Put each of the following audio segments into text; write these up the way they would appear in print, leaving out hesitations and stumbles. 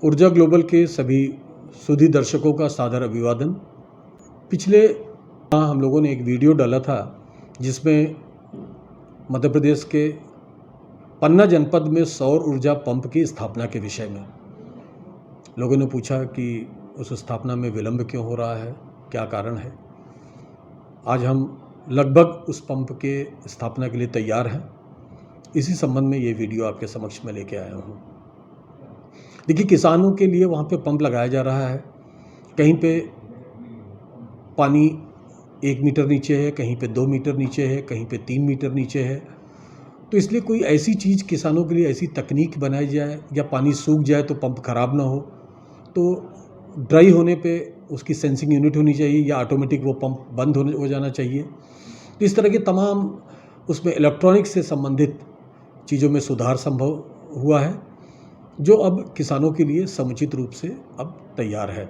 ऊर्जा ग्लोबल के सभी सुधी दर्शकों का सादर अभिवादन। पिछले हम लोगों ने एक वीडियो डाला था जिसमें मध्य प्रदेश के पन्ना जनपद में सौर ऊर्जा पंप की स्थापना के विषय में लोगों ने पूछा कि उस स्थापना में विलंब क्यों हो रहा है, क्या कारण है। आज हम लगभग उस पंप के स्थापना के लिए तैयार हैं। इसी संबंध में ये वीडियो आपके समक्ष में लेके आया हूँ। देखिए, किसानों के लिए वहाँ पे पंप लगाया जा रहा है। कहीं पे पानी 1 मीटर नीचे है, कहीं पे 2 मीटर नीचे है, कहीं पे 3 मीटर नीचे है। तो इसलिए कोई ऐसी चीज़ किसानों के लिए ऐसी तकनीक बनाई जाए, या पानी सूख जाए तो पंप खराब ना हो, तो ड्राई होने पे उसकी सेंसिंग यूनिट होनी चाहिए, या ऑटोमेटिक वो पंप बंद हो जाना चाहिए। तो इस तरह के तमाम उसमें इलेक्ट्रॉनिक्स से संबंधित चीज़ों में सुधार संभव हुआ है, जो अब किसानों के लिए समुचित रूप से अब तैयार है।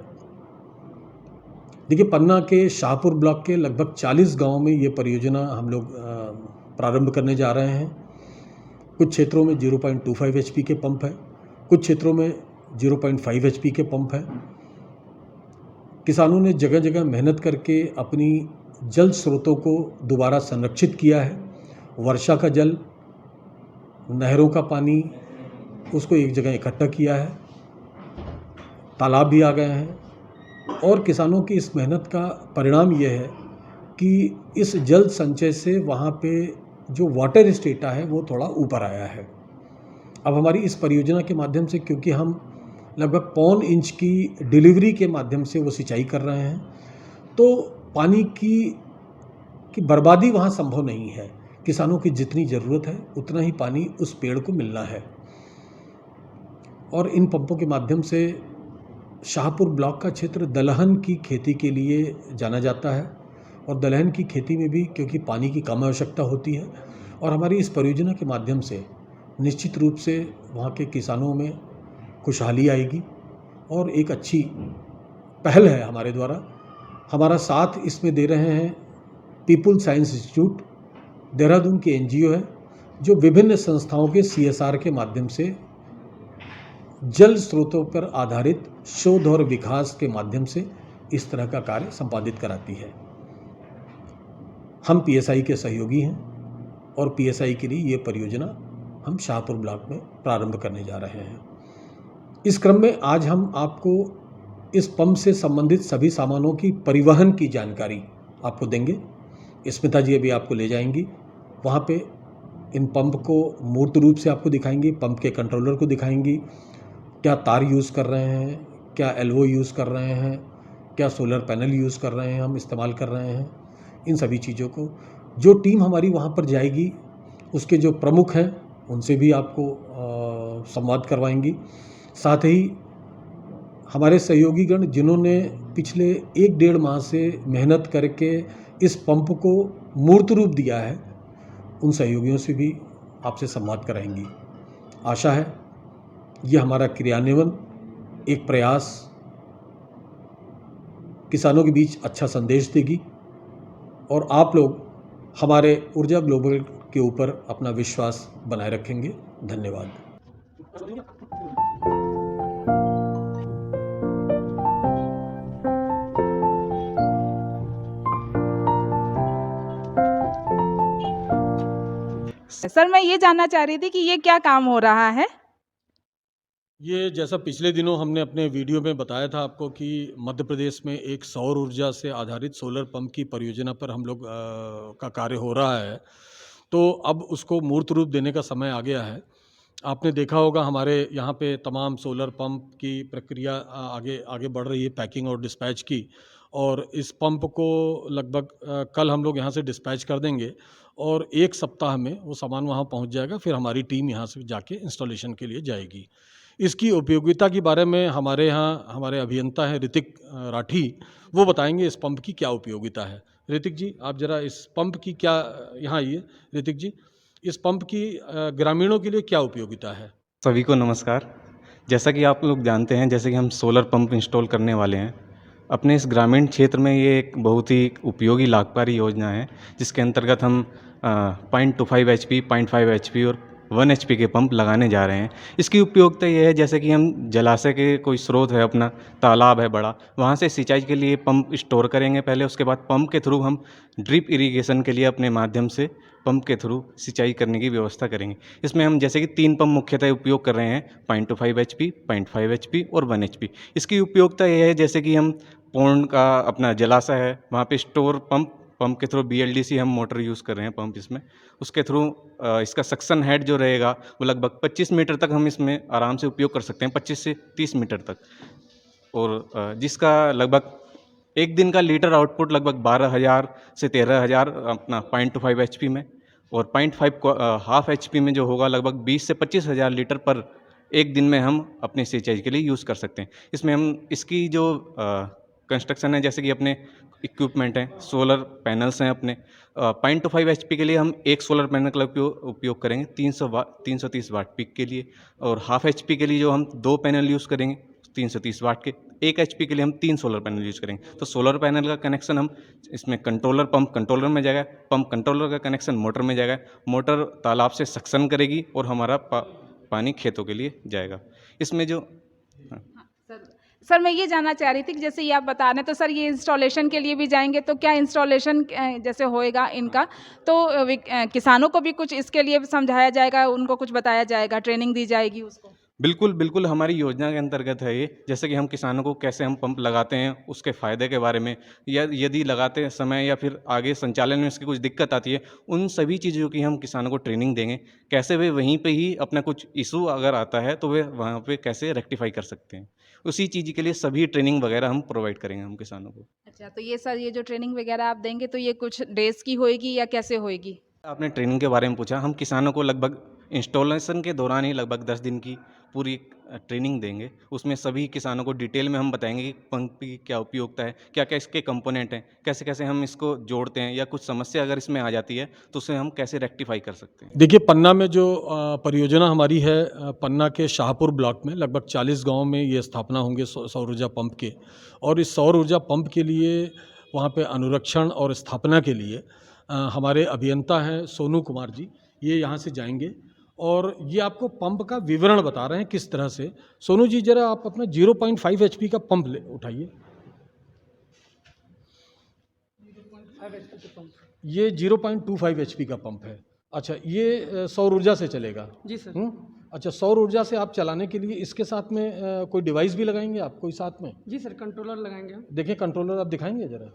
देखिए, पन्ना के शाहपुर ब्लॉक के लगभग 40 गांव में ये परियोजना हम लोग प्रारंभ करने जा रहे हैं। कुछ क्षेत्रों में 0.25 HP के पंप है, कुछ क्षेत्रों में 0.5 HP के पंप है। किसानों ने जगह जगह मेहनत करके अपनी जल स्रोतों को दोबारा संरक्षित किया है। वर्षा का जल, नहरों का पानी, उसको एक जगह इकट्ठा किया है। तालाब भी आ गए हैं, और किसानों की इस मेहनत का परिणाम ये है कि इस जल संचय से वहाँ पे जो वाटर स्टेटा है वो थोड़ा ऊपर आया है। अब हमारी इस परियोजना के माध्यम से, क्योंकि हम लगभग 1.25 इंच की डिलीवरी के माध्यम से वो सिंचाई कर रहे हैं, तो पानी की बर्बादी वहाँ संभव नहीं है। किसानों की जितनी ज़रूरत है उतना ही पानी उस पेड़ को मिलना है। और इन पंपों के माध्यम से शाहपुर ब्लॉक का क्षेत्र दलहन की खेती के लिए जाना जाता है, और दलहन की खेती में भी क्योंकि पानी की कम आवश्यकता होती है, और हमारी इस परियोजना के माध्यम से निश्चित रूप से वहाँ के किसानों में खुशहाली आएगी, और एक अच्छी पहल है हमारे द्वारा। हमारा साथ इसमें दे रहे हैं पीपुल साइंस इंस्टीट्यूट, देहरादून के NGO है, जो विभिन्न संस्थाओं के CSR के माध्यम से जल स्रोतों पर आधारित शोध और विकास के माध्यम से इस तरह का कार्य संपादित कराती है। हम PSI के सहयोगी हैं, और PSI के लिए ये परियोजना हम शाहपुर ब्लॉक में प्रारंभ करने जा रहे हैं। इस क्रम में आज हम आपको इस पंप से संबंधित सभी सामानों की परिवहन की जानकारी आपको देंगे। स्मिता जी अभी आपको ले जाएंगी वहाँ पे। इन पंप को मूर्त रूप से आपको दिखाएंगी, पंप के कंट्रोलर को दिखाएंगी, क्या तार यूज़ कर रहे हैं, क्या LVO यूज़ कर रहे हैं, क्या सोलर पैनल यूज़ कर रहे हैं, हम इस्तेमाल कर रहे हैं। इन सभी चीज़ों को जो टीम हमारी वहाँ पर जाएगी, उसके जो प्रमुख हैं उनसे भी आपको संवाद करवाएंगी। साथ ही हमारे सहयोगीगण जिन्होंने पिछले 1-1.5 माह से मेहनत करके इस पंप को मूर्त रूप दिया है, उन सहयोगियों से भी आपसे संवाद कराएंगी। आशा है ये हमारा क्रियान्वयन, एक प्रयास किसानों के बीच अच्छा संदेश देगी, और आप लोग हमारे ऊर्जा ग्लोबल के ऊपर अपना विश्वास बनाए रखेंगे। धन्यवाद। सर, मैं ये जानना चाह रही थी कि ये क्या काम हो रहा है? ये जैसा पिछले दिनों हमने अपने वीडियो में बताया था आपको कि मध्य प्रदेश में एक सौर ऊर्जा से आधारित सोलर पंप की परियोजना पर हम लोग का कार्य हो रहा है। तो अब उसको मूर्त रूप देने का समय आ गया है। आपने देखा होगा हमारे यहाँ पे तमाम सोलर पंप की प्रक्रिया आगे बढ़ रही है, पैकिंग और डिस्पैच की। और इस पंप को लगभग कल हम लोग यहाँ से डिस्पैच कर देंगे, और 1 सप्ताह में वो सामान वहाँ पहुँच जाएगा। फिर हमारी टीम यहाँ से जाके इंस्टॉलेशन के लिए जाएगी। इसकी उपयोगिता के बारे में हमारे यहाँ हमारे अभियंता हैं ऋतिक राठी, वो बताएंगे इस पंप की क्या उपयोगिता है। ऋतिक जी, आप ज़रा इस पंप की क्या, यहाँ आइए ऋतिक जी, इस पंप की ग्रामीणों के लिए क्या उपयोगिता है? सभी को नमस्कार। जैसा कि आप लोग जानते हैं, जैसे कि हम सोलर पंप इंस्टॉल करने वाले हैं अपने इस ग्रामीण क्षेत्र में। ये एक बहुत ही उपयोगी लाभकारी योजना है, जिसके अंतर्गत हम 0.25 HP, 0.5 HP और 1 एचपी के पंप लगाने जा रहे हैं। इसकी उपयोगिता ये है, जैसे कि हम जलाशय के कोई स्रोत है, अपना तालाब है बड़ा, वहाँ से सिंचाई के लिए पंप स्टोर करेंगे पहले, उसके बाद पंप के थ्रू हम ड्रिप इरिगेशन के लिए अपने माध्यम से पंप के थ्रू सिंचाई करने की व्यवस्था करेंगे। इसमें हम जैसे कि 3 पंप मुख्यतः उपयोग कर रहे हैं, 0.25 एचपी, 0.5 एचपी और 1 एचपी। इसकी उपयोगिता ये है, जैसे कि हम पौंड का अपना जलाशय है, वहाँ पे स्टोर पंप के थ्रू BLDC हम मोटर यूज़ कर रहे हैं पंप इसमें, उसके थ्रू इसका सक्शन हेड जो रहेगा वो लगभग 25 मीटर तक हम इसमें आराम से उपयोग कर सकते हैं, 25 से 30 मीटर तक। और जिसका लगभग एक दिन का लीटर आउटपुट लगभग 12,000 से 13,000 अपना 0.25 एचपी में, और 0.5 को हाफ एचपी में जो होगा लगभग 20 से 25,000 लीटर पर एक दिन में हम अपनी सिंचाई के लिए यूज़ कर सकते हैं। इसमें हम इसकी जो कंस्ट्रक्शन है, जैसे कि अपने इक्विपमेंट हैं, सोलर पैनल्स हैं अपने, 0.25 एचपी के लिए हम एक सोलर पैनल का उपयोग करेंगे 330 वाट पीक के लिए, और हाफ एचपी के लिए जो हम 2 पैनल यूज़ करेंगे 330 वाट के, 1 एचपी के लिए हम 3 सोलर पैनल यूज़ करेंगे। तो सोलर पैनल का कनेक्शन हम इसमें पंप कंट्रोलर में जाएगा, पंप कंट्रोलर का कनेक्शन मोटर में जाएगा, मोटर तालाब से सक्शन करेगी और हमारा पानी खेतों के लिए जाएगा। इसमें जो सर मैं ये जानना चाह रही थी कि जैसे ये आप बता रहे हैं, तो सर ये इंस्टॉलेशन के लिए भी जाएंगे, तो क्या इंस्टॉलेशन जैसे होएगा इनका, तो किसानों को भी कुछ इसके लिए समझाया जाएगा, उनको कुछ बताया जाएगा, ट्रेनिंग दी जाएगी उसको? बिल्कुल हमारी योजना के अंतर्गत है ये। जैसे कि हम किसानों को कैसे हम पंप लगाते हैं, उसके फ़ायदे के बारे में, या यदि लगाते समय या फिर आगे संचालन में उसकी कुछ दिक्कत आती है, उन सभी चीज़ों की हम किसानों को ट्रेनिंग देंगे। कैसे वे वहीं पे ही अपना कुछ इशू अगर आता है तो वे वहाँ पे कैसे रेक्टिफ़ाई कर सकते हैं, उसी चीज़ के लिए सभी ट्रेनिंग वगैरह हम प्रोवाइड करेंगे हम किसानों को। अच्छा, तो ये सर ये जो ट्रेनिंग वगैरह आप देंगे, तो ये कुछ डेज़ की होएगी या कैसे होएगी? आपने ट्रेनिंग के बारे में पूछा, हम किसानों को लगभग इंस्टॉलेशन के दौरान ही लगभग 10 दिन की पूरी ट्रेनिंग देंगे। उसमें सभी किसानों को डिटेल में हम बताएंगे कि पंप की क्या उपयोगिता है, क्या-क्या इसके कंपोनेंट हैं, कैसे-कैसे हम इसको जोड़ते हैं, या कुछ समस्या अगर इसमें आ जाती है तो उसे हम कैसे रेक्टिफाई कर सकते हैं। देखिए, पन्ना में जो परियोजना हमारी है, पन्ना के शाहपुर ब्लॉक में लगभग 40 गांव में ये स्थापना होंगे सौर ऊर्जा पंप के, और इस सौर ऊर्जा पंप के लिए वहाँ पे अनुरक्षण और स्थापना के लिए हमारे अभियंता हैं सोनू कुमार जी, ये यहाँ से जाएंगे और ये आपको पंप का विवरण बता रहे हैं किस तरह से। सोनू जी, जरा आप अपना 0.5 एचपी का पंप उठाइए। ये 0.25 एचपी का पंप है। अच्छा, ये सौर ऊर्जा से चलेगा? जी सर। अच्छा, सौर ऊर्जा से आप चलाने के लिए इसके साथ में कोई डिवाइस भी लगाएंगे आप कोई साथ में? जी सर, कंट्रोलर लगाएंगे हम। देखिए, कंट्रोलर आप दिखाएंगे ज़रा।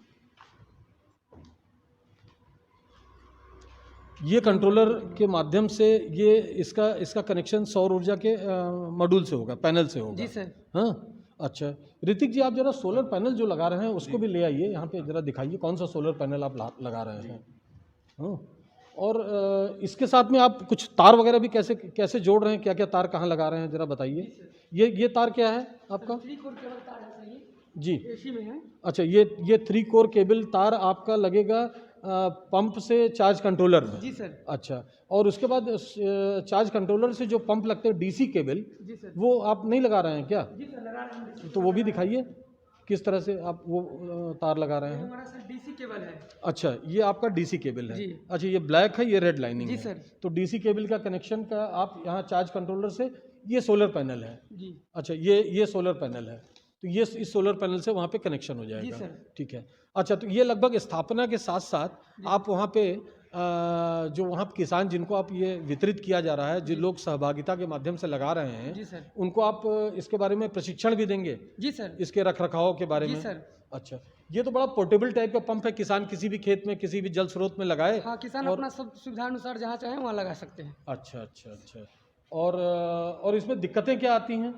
ये कंट्रोलर के माध्यम से ये इसका कनेक्शन सौर ऊर्जा के मॉड्यूल से होगा, पैनल से होगा। जी सर। हाँ, अच्छा। ऋतिक जी, आप जरा सोलर पैनल जो लगा रहे हैं उसको भी ले आइए यहाँ पे, जरा दिखाइए कौन सा सोलर पैनल आप लगा रहे हैं। हाँ, और इसके साथ में आप कुछ तार वगैरह भी कैसे जोड़ रहे हैं, क्या क्या तार कहाँ लगा रहे हैं, जरा बताइए। ये तार क्या है आपका? 3 कोर केबल तार है सर, ये जी। एसी में है। अच्छा, ये 3 कोर केबल तार आपका लगेगा पंप से चार्ज कंट्रोलर में? जी सर। अच्छा, और उसके बाद चार्ज कंट्रोलर से जो पंप लगते हैं डीसी केबल, जी सर। वो आप नहीं लगा रहे हैं क्या? जी सर, लगा रहे हैं। तो वो भी दिखाइए किस तरह से आप वो तार लगा रहे हैं। हमारा सर डीसी केबल है। अच्छा, ये आपका डीसी केबल है। जी। अच्छा, ये ब्लैक है, ये रेड लाइनिंग जी है। सर। तो डीसी केबल का कनेक्शन का आप यहाँ चार्ज कंट्रोलर से, ये सोलर पैनल है। जी। अच्छा, ये सोलर पैनल है, तो ये इस सोलर पैनल से वहाँ पे कनेक्शन हो जाएगा। जी सर। ठीक है। अच्छा, तो ये लगभग स्थापना के साथ साथ आप वहाँ पे जो वहाँ किसान जिनको आप ये वितरित किया जा रहा है, जिन लोग सहभागिता के माध्यम से लगा रहे हैं, जी सर। उनको आप इसके बारे में प्रशिक्षण भी देंगे? जी सर। इसके रखरखाव के बारे जी में? सर। अच्छा, ये तो बड़ा पोर्टेबल टाइप का पंप है, किसान किसी भी खेत में किसी भी जल स्रोत में लगाए। हाँ, किसान अपना सब सुविधा अनुसार जहाँ चाहे वहाँ लगा सकते हैं। अच्छा। और इसमें दिक्कतें क्या आती हैं?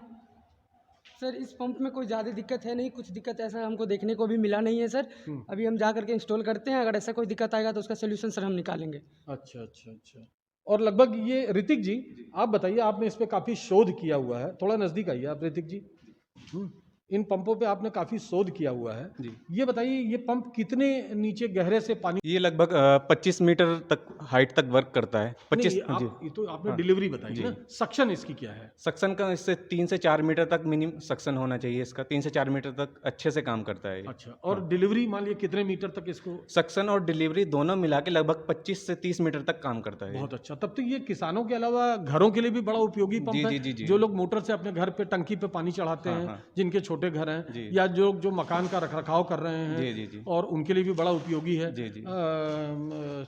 सर, इस पंप में कोई ज़्यादा दिक्कत है नहीं, कुछ दिक्कत ऐसा हमको देखने को भी मिला नहीं है सर। अभी हम जा करके इंस्टॉल करते हैं, अगर ऐसा कोई दिक्कत आएगा तो उसका सोल्यूशन सर हम निकालेंगे। अच्छा। और लगभग ये ऋतिक जी, आप बताइए, आपने इस पे काफ़ी शोध किया हुआ है, थोड़ा नज़दीक आइए आप ऋतिक जी। इन पंपों पे आपने काफ़ी शोध किया हुआ है। जी। ये बताइए, ये पंप कितने नीचे गहरे से पानी, ये लगभग 25 मीटर तक हाइट तक वर्क करता है। 25 नहीं, जी। ये तो आपने हाँ, डिलीवरी बताई जी। ना, सक्शन इसकी क्या है? सक्शन का इससे 3 से 4 मीटर तक मिनिमम सक्शन होना चाहिए इसका। 3 से 4 मीटर तक अच्छे से काम करता है ये। अच्छा, और डिलीवरी मान लिया कितने मीटर तक इसको? सक्शन और डिलीवरी दोनों मिला के लगभग 25 से 30 मीटर तक काम करता है ये। बहुत अच्छा। तब तो ये किसानों के अलावा घरों के लिए भी बड़ा उपयोगी पंप जी, है। जी, जी, जी। जो लोग मोटर से अपने घर पे टंकी पे पानी चढ़ाते हाँ, हैं, हाँ। जिनके छोटे घर हैं, जी। या जो मकान का रखरखाव कर रहे हैं, जी, जी, जी। और उनके लिए भी बड़ा उपयोगी है। जी, जी।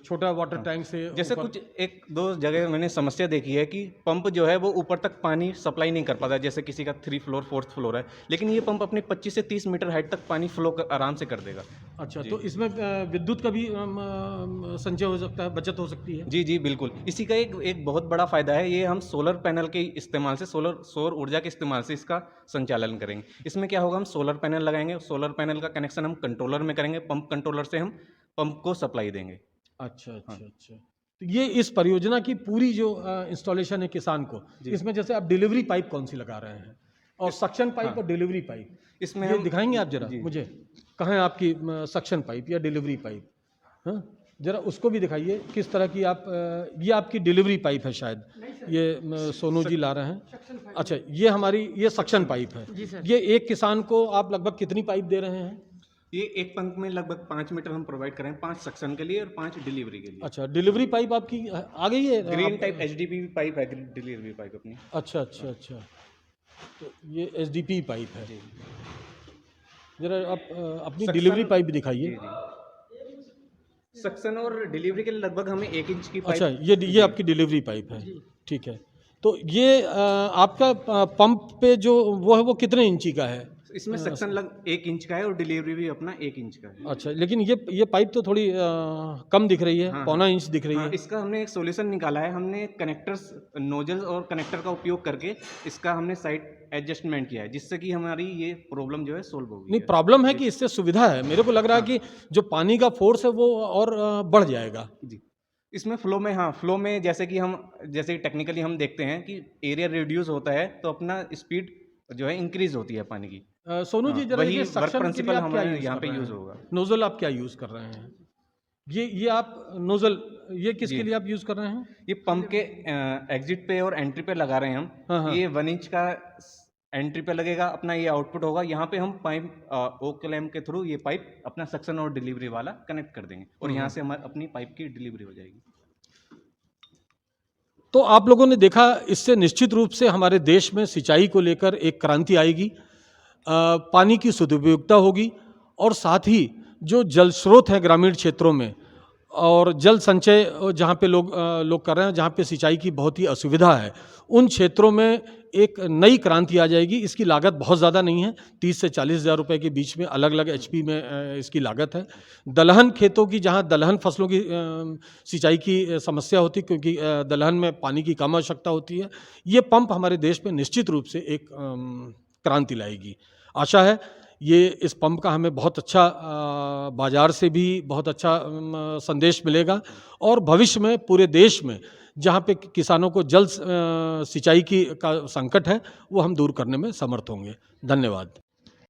छोटा वाटर टैंक से जैसे ऊपर- कुछ 1-2 जगह मैंने समस्या देखी है कि पंप जो है वो ऊपर तक पानी सप्लाई नहीं कर पाता, जैसे किसी का 3 फ्लोर 4th फ्लोर है, लेकिन ये पंप अपने 25 से 30 मीटर हाइट तक पानी फ्लो आराम से कर देगा। अच्छा, तो इसमें विद्युत का भी संचय हो सकता है, बचत हो सकती है। जी, जी, बिल्कुल। इसी का एक बहुत बड़ा फ़ायदा है, ये हम सोलर पैनल के इस्तेमाल से सौर ऊर्जा के इस्तेमाल से इसका संचालन करेंगे। इसमें क्या होगा, हम सोलर पैनल लगाएँगे, सोलर पैनल का कनेक्शन हम कंट्रोलर में करेंगे, पंप कंट्रोलर से हम पंप को सप्लाई देंगे। अच्छा, अच्छा, अच्छा। तो ये इस परियोजना की पूरी जो इंस्टॉलेशन है किसान को, इसमें जैसे आप डिलीवरी पाइप कौन सी लगा रहे हैं, और सक्शन पाइप और डिलीवरी पाइप, इसमें ये हम दिखाएंगे आप जरा जी। मुझे, कहाँ है आपकी सक्शन पाइप या डिलीवरी पाइप? हाँ, जरा उसको भी दिखाइए किस तरह की आप, ये आपकी डिलीवरी पाइप है शायद, ये सोनू जी ला रहे हैं। अच्छा, ये हमारी ये सक्शन पाइप है। जी सर। ये एक किसान को आप लगभग कितनी पाइप दे रहे हैं? ये एक पंप में लगभग 5 मीटर हम प्रोवाइड करें, 5 सक्शन के लिए और 5 डिलीवरी के लिए। अच्छा, डिलीवरी पाइप आपकी आ गई है? ग्रीन टाइप HDPE पाइप है, डिलीवरी पाइप अपनी। अच्छा, अच्छा, अच्छा। तो ये SDP पाइप है। जरा आप अपनी सक्शन- डिलीवरी पाइप भी जी, दिखाइए। जी। सक्शन और डिलीवरी के लिए लगभग हमें 1 इंच की पाइप। अच्छा, ये आपकी डिलीवरी पाइप है, ठीक है। तो ये आपका पंप पे जो वो है, वो कितने इंची का है? इसमें सक्शन लग 1 इंच का है और डिलीवरी भी अपना 1 इंच का है। अच्छा, लेकिन ये पाइप तो थोड़ी कम दिख रही है, हाँ, पौना इंच दिख रही हाँ, है। इसका हमने एक सॉल्यूशन निकाला है। हमने कनेक्टर्स, नोजल्स और कनेक्टर का उपयोग करके इसका हमने साइड एडजस्टमेंट किया है, जिससे कि हमारी ये प्रॉब्लम जो है सोल्व हो गई नहीं, है। प्रॉब्लम है कि इससे सुविधा है। मेरे को लग रहा है कि जो पानी का फोर्स है वो और बढ़ जाएगा। जी। इसमें फ्लो में, हाँ, फ्लो में जैसे टेक्निकली हम देखते हैं कि एरिया रिड्यूस होता है तो अपना स्पीड जो है इंक्रीज होती है पानी की। सोनू जी, हाँ, जरा वही ये वर्क सक्शन के लिए प्रिंसिपल आप क्या हमारे यूज यहाँ कर पे रहे यूज हैं? होगा। नोजल आप क्या यूज कर रहे हैं? ये आप नोजल, ये किसके जी। लिए आप यूज कर रहे हैं? ये पंप के एग्जिट पे और एंट्री पे लगा रहे हैं हम। हाँ, हाँ। ये 1 इंच का एंट्री पे लगेगा, अपना ये आउटपुट होगा। यहाँ पे हम पाइप ओ क्लैम्प के थ्रू ये पाइप अपना सक्शन और डिलीवरी वाला कनेक्ट कर देंगे और यहाँ से हमारी अपनी पाइप की डिलीवरी हो जाएगी। तो आप लोगों ने देखा, इससे निश्चित रूप से हमारे देश में सिंचाई को लेकर एक क्रांति आएगी, पानी की सदुपयोगिता होगी, और साथ ही जो जल स्रोत हैं ग्रामीण क्षेत्रों में, और जल संचय जहाँ पे लोग कर रहे हैं, जहाँ पे सिंचाई की बहुत ही असुविधा है, उन क्षेत्रों में एक नई क्रांति आ जाएगी। इसकी लागत बहुत ज़्यादा नहीं है, 30 से 40 हज़ार रुपये के बीच में अलग अलग HP में इसकी लागत है। दलहन खेतों की, जहाँ दलहन फसलों की सिंचाई की समस्या होती है, क्योंकि दलहन में पानी की कम आवश्यकता होती है, ये पंप हमारे देश में निश्चित रूप से एक क्रांति लाएगी। आशा है ये इस पंप का हमें बहुत अच्छा बाज़ार से भी बहुत अच्छा संदेश मिलेगा, और भविष्य में पूरे देश में जहाँ पे किसानों को जल सिंचाई का संकट है, वो हम दूर करने में समर्थ होंगे। धन्यवाद।